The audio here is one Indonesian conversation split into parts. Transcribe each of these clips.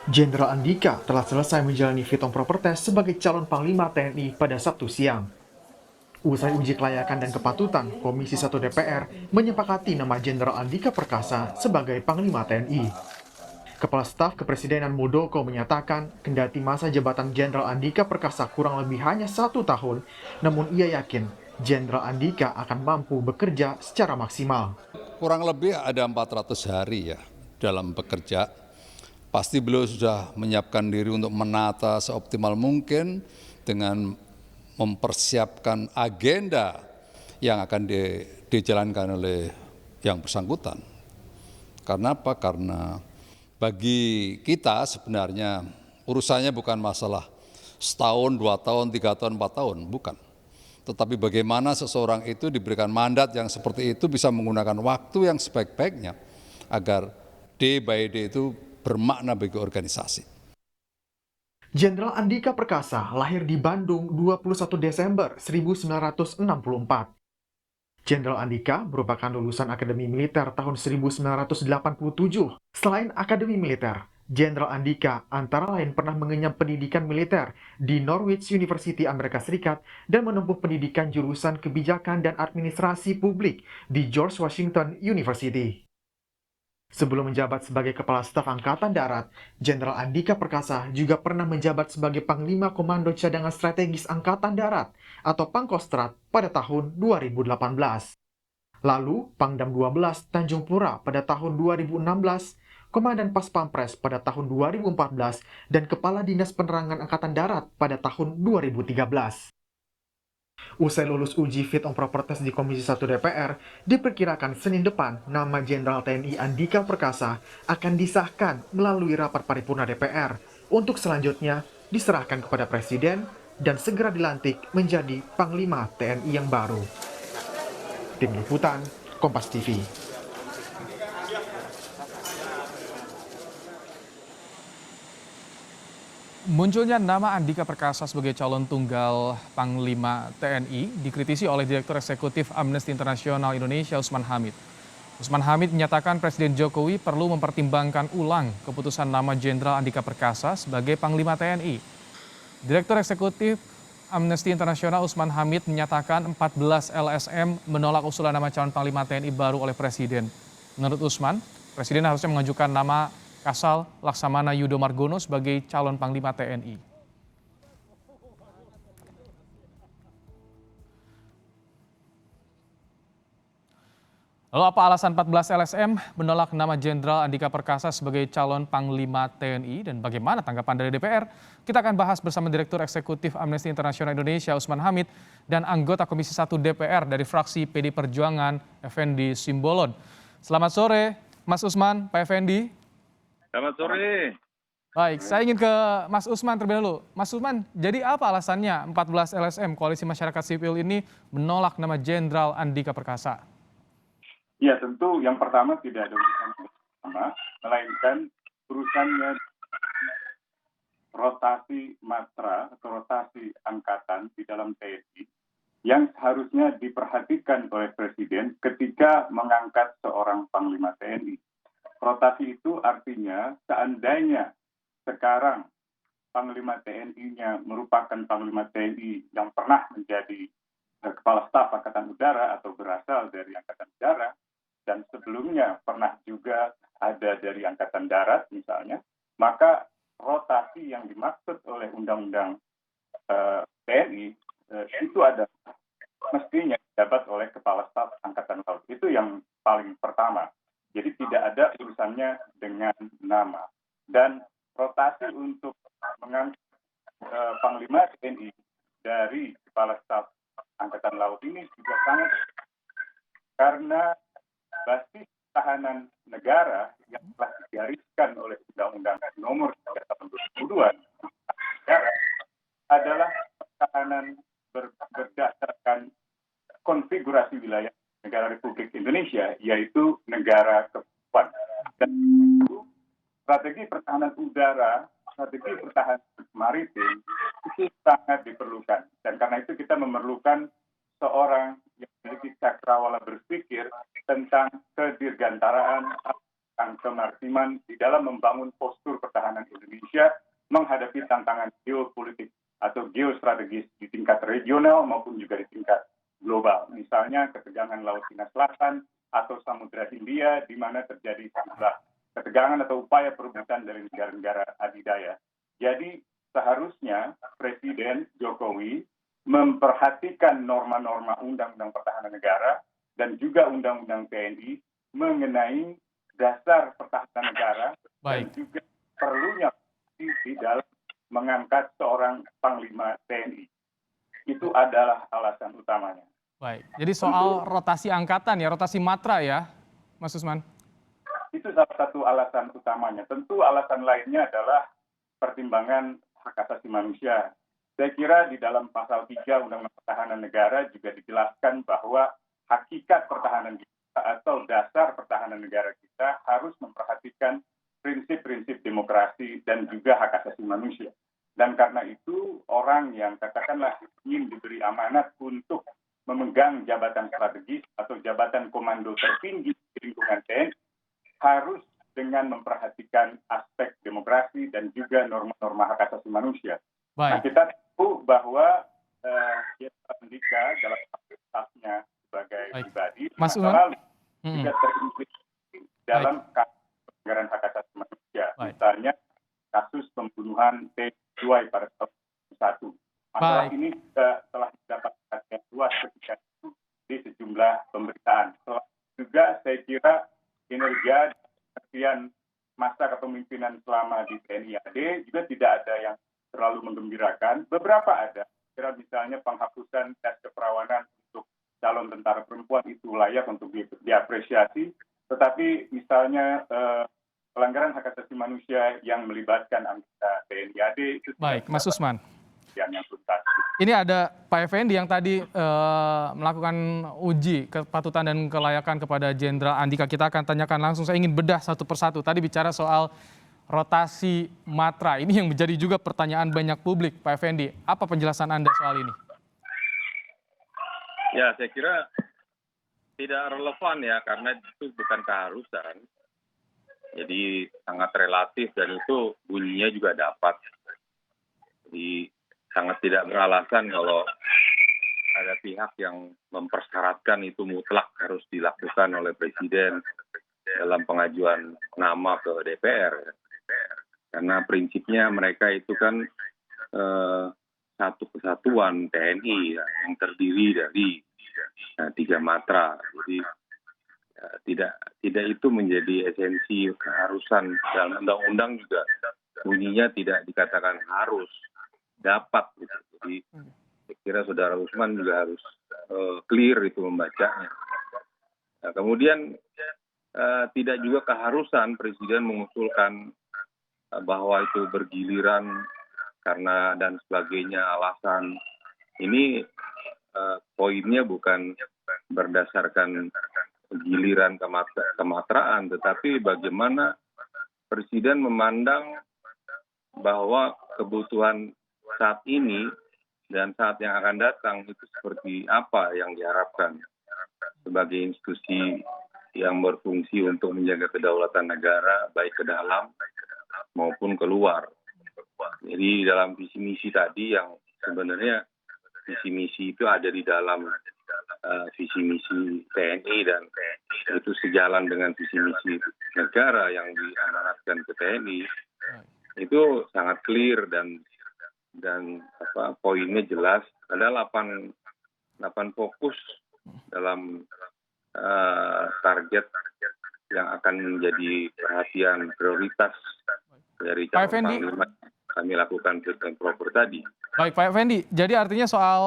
Jenderal Andika telah selesai menjalani fit and proper test sebagai calon Panglima TNI pada Sabtu siang. Usai uji kelayakan dan kepatutan, Komisi 1 DPR menyepakati nama Jenderal Andika Perkasa sebagai Panglima TNI. Kepala Staf Kepresidenan Muldoko menyatakan, kendati masa jabatan Jenderal Andika Perkasa kurang lebih hanya 1 tahun, namun ia yakin Jenderal Andika akan mampu bekerja secara maksimal. Kurang lebih ada 400 hari ya dalam bekerja. Pasti beliau sudah menyiapkan diri untuk menata seoptimal mungkin dengan mempersiapkan agenda yang akan dijalankan oleh yang bersangkutan. Karena apa? Karena bagi kita sebenarnya urusannya bukan masalah setahun, 2 tahun, 3 tahun, 4 tahun, bukan. Tetapi bagaimana seseorang itu diberikan mandat yang seperti itu bisa menggunakan waktu yang sebaik-baiknya agar day by day itu bermakna bagi organisasi. Jenderal Andika Perkasa lahir di Bandung 21 Desember 1964. Jenderal Andika merupakan lulusan Akademi Militer tahun 1987. Selain Akademi Militer, Jenderal Andika antara lain pernah mengenyam pendidikan militer di Norwich University Amerika Serikat dan menempuh pendidikan jurusan kebijakan dan administrasi publik di George Washington University. Sebelum menjabat sebagai Kepala Staf Angkatan Darat, Jenderal Andika Perkasa juga pernah menjabat sebagai Panglima Komando Cadangan Strategis Angkatan Darat atau Pangkostrat pada tahun 2018. Lalu Pangdam 12 Tanjung Pura pada tahun 2016, Komandan Pas Pampres pada tahun 2014, dan Kepala Dinas Penerangan Angkatan Darat pada tahun 2013. Usai lulus uji fit and proper test di Komisi 1 DPR, diperkirakan Senin depan nama Jenderal TNI Andika Perkasa akan disahkan melalui rapat paripurna DPR untuk selanjutnya diserahkan kepada Presiden dan segera dilantik menjadi Panglima TNI yang baru. Tim Liputan, Kompas TV. Munculnya nama Andika Perkasa sebagai calon tunggal Panglima TNI dikritisi oleh Direktur Eksekutif Amnesty International Indonesia Usman Hamid. Usman Hamid menyatakan Presiden Jokowi perlu mempertimbangkan ulang keputusan nama Jenderal Andika Perkasa sebagai Panglima TNI. Direktur Eksekutif Amnesty International Usman Hamid menyatakan 14 LSM menolak usulan nama calon Panglima TNI baru oleh Presiden. Menurut Usman, Presiden harusnya mengajukan nama Kasal Laksamana Yudo Margono sebagai calon Panglima TNI. Lalu apa alasan 14 LSM menolak nama Jenderal Andika Perkasa sebagai calon Panglima TNI dan bagaimana tanggapan dari DPR? Kita akan bahas bersama Direktur Eksekutif Amnesty International Indonesia Usman Hamid dan anggota Komisi 1 DPR dari fraksi PD Perjuangan Effendi Simbolon. Selamat sore Mas Usman, Pak Effendi. Selamat sore. Baik, saya ingin ke Mas Usman terlebih dahulu. Mas Usman, jadi apa alasannya 14 LSM Koalisi Masyarakat Sipil ini menolak nama Jenderal Andika Perkasa? Ya tentu yang pertama tidak ada urusan bersama, melainkan urusannya rotasi matra atau rotasi angkatan di dalam TNI yang seharusnya diperhatikan oleh Presiden ketika mengangkat seorang Panglima TNI. Rotasi itu artinya seandainya sekarang Panglima TNI-nya merupakan Panglima TNI yang pernah menjadi Kepala Staf Angkatan Udara atau berasal dari Angkatan Udara, dan sebelumnya pernah juga ada dari Angkatan Darat misalnya, maka rotasi yang dimaksud oleh Undang-Undang TNI itu ada mestinya dijabat oleh Kepala Staf Angkatan Laut. Itu yang paling pertama. Jadi tidak ada urusannya dengan nama. Dan rotasi untuk mengangkat Panglima TNI dari Kepala Staf Angkatan Laut ini juga sangat, karena basis pertahanan negara yang telah digariskan oleh Undang-Undang Nomor 3 Tahun 2002 negara adalah pertahanan berdasarkan konfigurasi wilayah negara Republik Indonesia, yaitu negara kesatuan. Dan itu strategi pertahanan udara, strategi pertahanan maritim itu sangat diperlukan. Dan karena itu kita memerlukan seorang yang memiliki cakrawala berpikir tentang kedirgantaraan, tentang kemaritiman di dalam membangun postur pertahanan pertahanan Indonesia menghadapi tantangan geopolitik atau geostrategis di tingkat regional maupun juga di tingkat global. Misalnya ketegangan Laut Cina Selatan atau Samudra Hindia, di mana terjadi sejumlah ketegangan atau upaya perebutan dari negara-negara adidaya. Jadi seharusnya Presiden Jokowi memperhatikan norma-norma Undang-Undang Pertahanan Negara dan juga Undang-Undang TNI mengenai dasar pertahanan negara dan Baik. juga perlunya di dalam mengangkat seorang Panglima TNI. Itu adalah alasan utamanya. Baik. Jadi soal rotasi angkatan ya, rotasi matra ya, Mas Usman? Itu salah satu alasan utamanya. Tentu alasan lainnya adalah pertimbangan hak asasi manusia. Saya kira di dalam pasal 3 Undang-Undang Pertahanan Negara juga dijelaskan bahwa hakikat pertahanan kita atau dasar pertahanan negara kita harus memperhatikan prinsip-prinsip demokrasi dan juga hak asasi manusia. Dan karena itu orang yang katakanlah ingin diberi amanat untuk memegang jabatan strategis atau jabatan komando tertinggi di lingkungan TNI harus dengan memperhatikan aspek demokrasi dan juga norma-norma hak asasi manusia. Nah, Baik. kita tahu bahwa Jenderal Andika dalam kapasitasnya sebagai Baik. pribadi di Mas masa Usman? lalu juga terimplikasi dalam kasus pelanggaran hak asasi manusia. Baik. Misalnya kasus pembunuhan T2 pada tahun 2001. Masalah Baik. ini telah mendapat perhatian luas ketika itu di sejumlah pemberitaan. Juga saya kira kinerja dan masa kepemimpinan selama di TNI AD juga tidak ada yang terlalu menggembirakan. Beberapa ada. Kira misalnya penghapusan tes keperawanan untuk calon tentara perempuan itu layak untuk diapresiasi. Tetapi misalnya pelanggaran hak asasi manusia yang melibatkan anggota TNI AD itu Baik, Mas Usman. yang tuntas. Ini ada Pak Effendi yang tadi melakukan uji kepatutan dan kelayakan kepada Jenderal Andika. Kita akan tanyakan langsung, saya ingin bedah satu persatu. Tadi bicara soal rotasi matra, ini yang menjadi juga pertanyaan banyak publik. Pak Effendi, apa penjelasan Anda soal ini? Ya, saya kira tidak relevan ya, karena itu bukan keharusan. Jadi sangat relatif dan itu bunyinya juga dapat. Jadi sangat tidak beralasan kalau ada pihak yang mempersyaratkan itu mutlak harus dilakukan oleh Presiden dalam pengajuan nama ke DPR. Karena prinsipnya mereka itu kan satu kesatuan TNI ya, yang terdiri dari 3 matra. Jadi tidak itu menjadi esensi keharusan. Dalam undang-undang juga bunyinya tidak dikatakan harus, dapat gitu. Jadi saya kira Saudara Usman juga harus clear itu membacanya. Nah, kemudian tidak juga keharusan Presiden mengusulkan bahwa itu bergiliran karena dan sebagainya alasan. Ini poinnya bukan berdasarkan giliran kematraan, tetapi bagaimana Presiden memandang bahwa kebutuhan saat ini dan saat yang akan datang itu seperti apa yang diharapkan sebagai institusi yang berfungsi untuk menjaga kedaulatan negara baik ke dalam maupun keluar. Jadi dalam visi misi tadi yang sebenarnya visi misi itu ada di dalam visi misi TNI dan itu sejalan dengan visi misi negara yang diamanatkan ke TNI. Itu sangat clear dan poinnya jelas. Ada 8 fokus dalam target yang akan menjadi perhatian prioritas dari Pak calon Effendi. panglima kami lakukan fit and proper tadi. Baik Pak Effendi, jadi artinya soal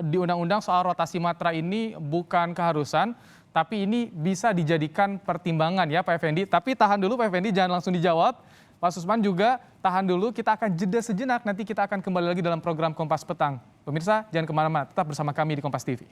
di undang-undang soal rotasi matra ini bukan keharusan, tapi ini bisa dijadikan pertimbangan ya Pak Effendi. Tapi tahan dulu Pak Effendi, jangan langsung dijawab. Pak Susman juga tahan dulu, kita akan jeda sejenak, nanti kita akan kembali lagi dalam program Kompas Petang. Pemirsa, jangan kemana-mana, tetap bersama kami di Kompas TV.